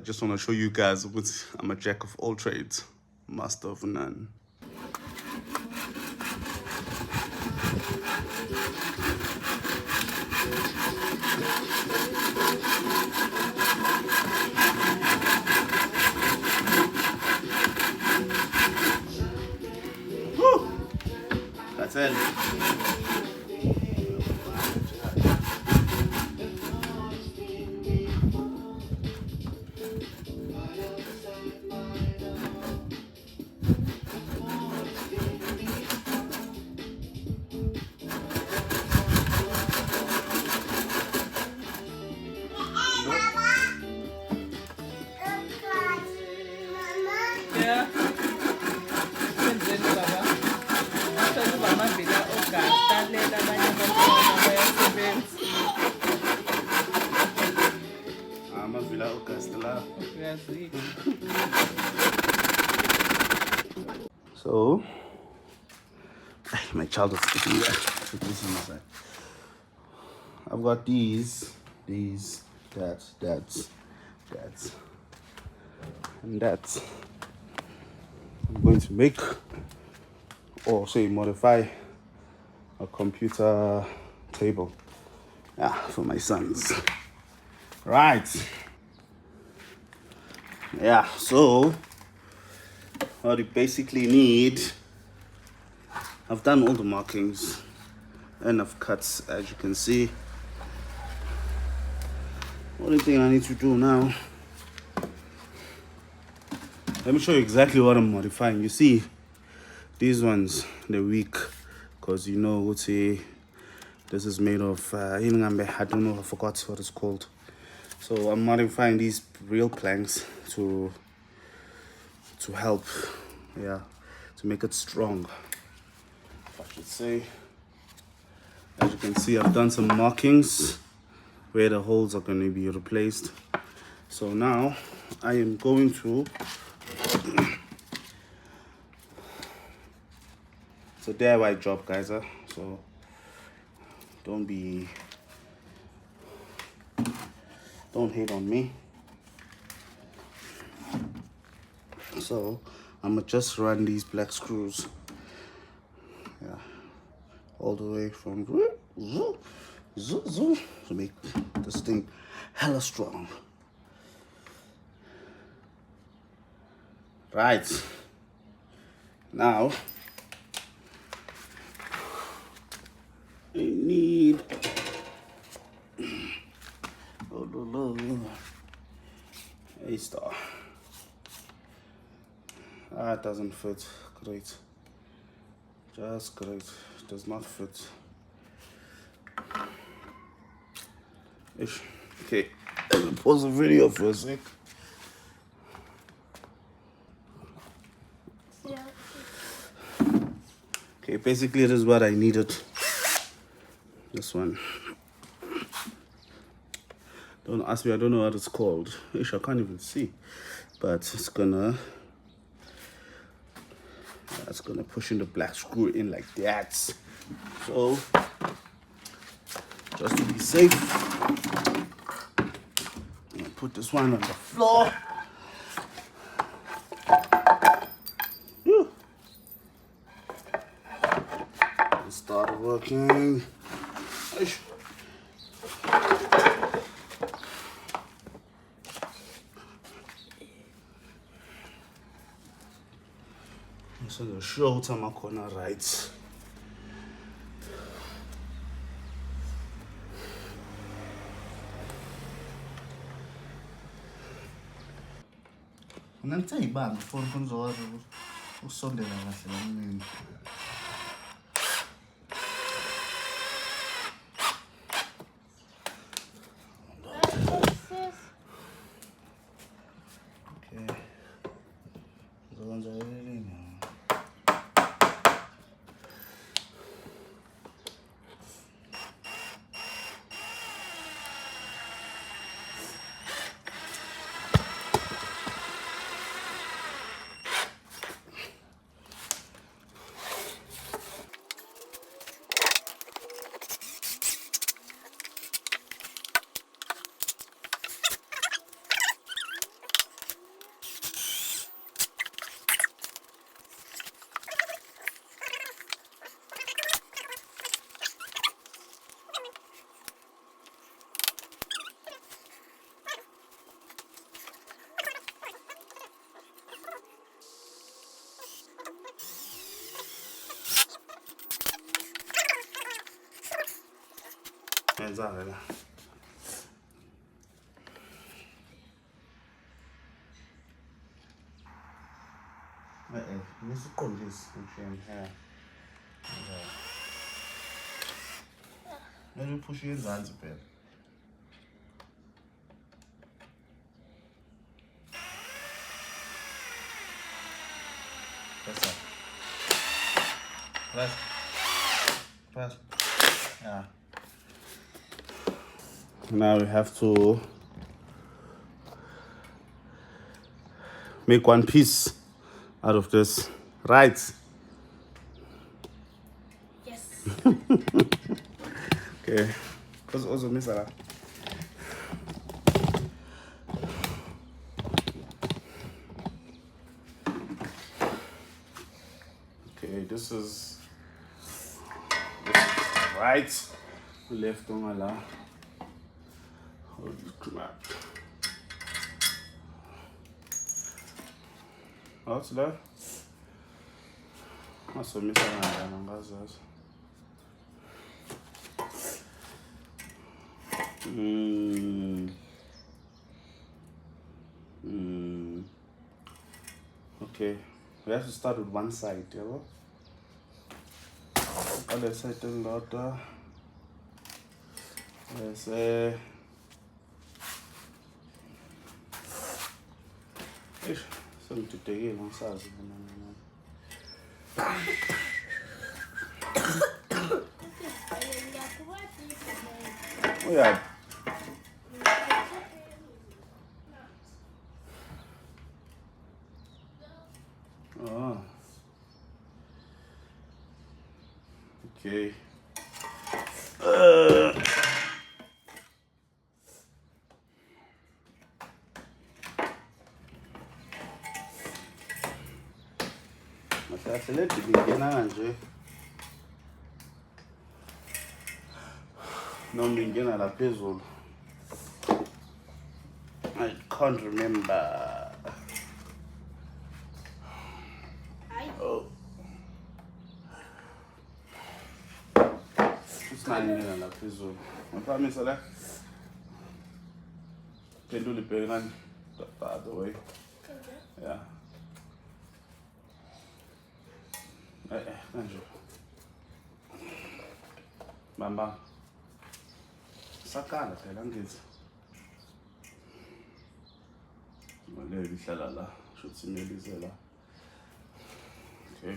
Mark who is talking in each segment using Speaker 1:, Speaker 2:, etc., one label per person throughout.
Speaker 1: I just want to show you guys what I'm a jack of all trades, master of none. Woo! That's it.
Speaker 2: Yeah. Senzeni baba. Mhlawumbe bamavila ogasta lela abanye abantwana bayasebenza.
Speaker 1: Amavila Augusta la.
Speaker 2: Uyazika.
Speaker 1: So, my child is sticking there. This is my side. I've got these, that's, and that's. I'm going to make, or say modify, a computer table, for my sons. Right. Yeah, so what you basically need, I've done all the markings and I've cut, as you can see. Only thing I need to do now, let me show you exactly what I'm modifying. You see, these ones, they're weak, because you know, let's say, this is made of, I don't know, I forgot what it's called. So I'm modifying these real planks to help, to make it strong, I should say. As you can see, I've done some markings where the holes are going to be replaced. So now I am going to, it's a DIY job, guys, so don't hate on me. So I'm gonna just run these black screws, all the way from to make this thing hella strong. Right, now I need a star. It doesn't fit. Great. Just great. It does not fit. Ish. Okay, let me pause the video for a sec. Okay, basically this is what I needed. This one. Don't ask me, I don't know what it's called. Ish, I can't even see. But it's gonna push in the black screw in like that. So just to be safe, I'm gonna put this one on the floor. It started working. Ish. So the show to my corner right. Ngithe ibanga phone konzokwazi ukusondela kahle la mina. Okay. Ngizokwenza yini? inside. Nesiqondisi ushiyeni here. Manje uphushe ezansi phela. Press. Yeah. Now we have to make one piece out of this, right?
Speaker 3: Yes.
Speaker 1: Okay. Because also miss that. Okay, this is right, left on Allah. Holy crap. What's that? What's the missing one? Okay, we have to start with one side, you know? Other side a lot. Let's say. Something to take it on size. Oh yeah. Oh. Okay. Let it begin nje. Noma ingena la phezulu. I can't remember. Oh. It's not ingena la phezulu. Ngiphamisa la. Pendula ibhekani the other way. Yeah. Kanje. Bamba. Sakala phela ngithi. Manje lihlala la, shothi imelize la. Okay.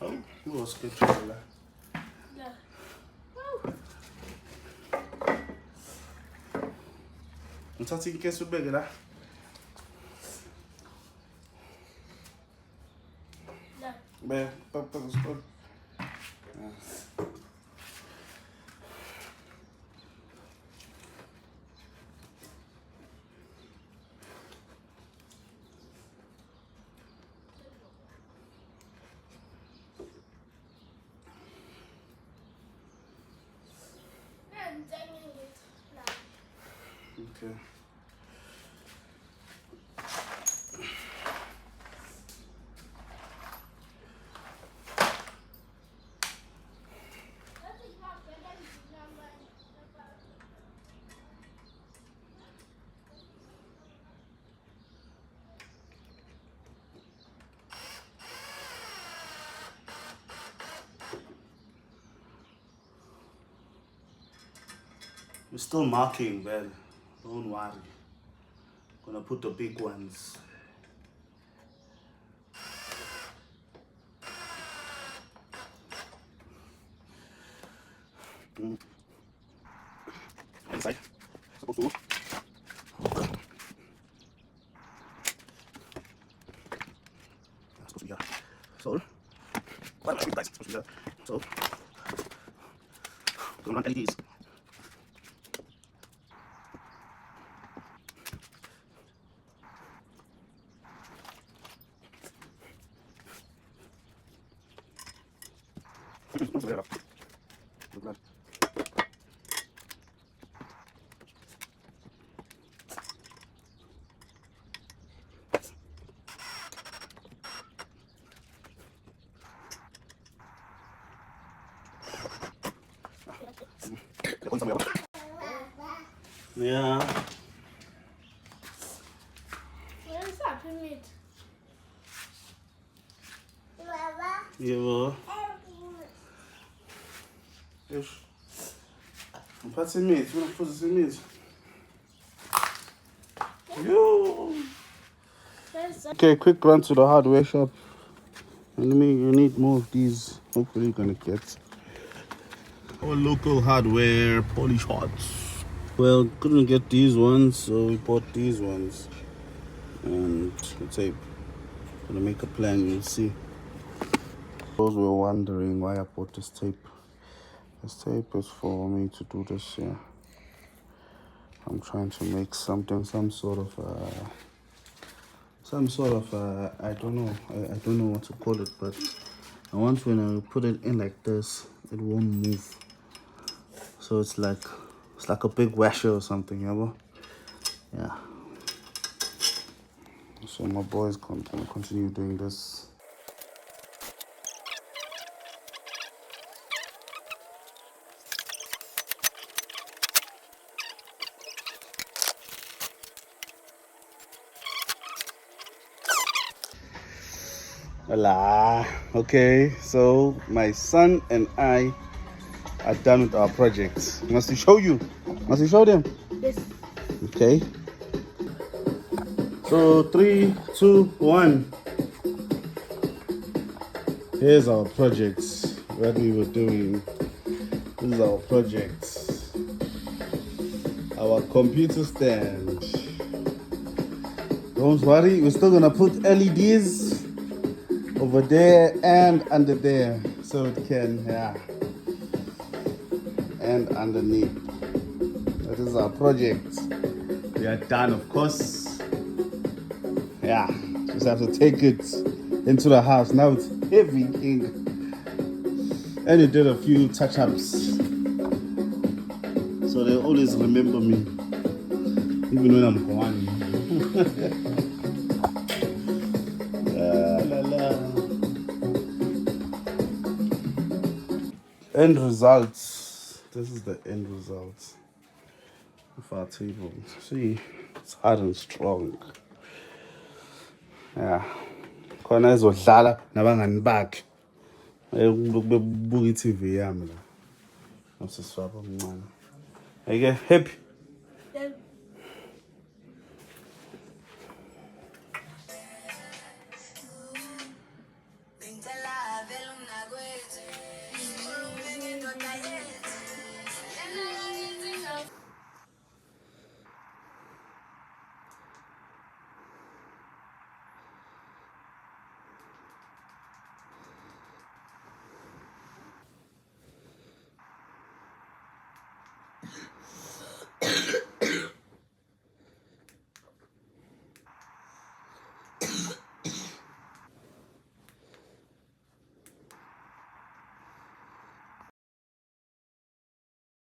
Speaker 1: Oh, what's good la. Ngithatha inkesi ubeke la. Be, papa, stop. Okay. We're still marking, man. Don't worry. Gonna put the big ones. Inside. Supposed to. Supposed to be here. So, what am I guys? Supposed to be here. So, don't want LEDs. Yeah.
Speaker 3: Where's Happy Meat?
Speaker 1: Yeah, well. Yes. I'm putting meat. You want to put this in meat? Yo. Okay, quick run to the hardware shop. And you need more of these. Hopefully, you're gonna get our local hardware polish pots. Well, couldn't get these ones, so we bought these ones. And the tape. Gonna make a plan. You'll see. Those were wondering why I bought this tape. This tape is for me to do this here. I'm trying to make something, some sort of I don't know, I don't know what to call it, but I want when I put it in like this, it won't move. So it's like a big washer or something, you know? Yeah. So my boys gonna continue doing this. Hola. Okay, so my son and I are done with our project. Must we show you? Must we show them?
Speaker 3: Yes.
Speaker 1: Okay. So 3, 2, 1. Here's our project. What we were doing. This is our project. Our computer stand. Don't worry, we're still gonna put LEDs over there and under there, so it can, yeah, and underneath. That is our project. We are done, of course. Yeah, just have to take it into the house. Now it's heavy, king. And we did a few touch-ups, so they always remember me, even when I'm gone. La, la, la. End results. This is the end result of our table. See, it's hard and strong. Yeah. Khona ezodlala nabangani bakhe. Bebuka iTV yami la. Nosiswapha omncane. Ayike happy.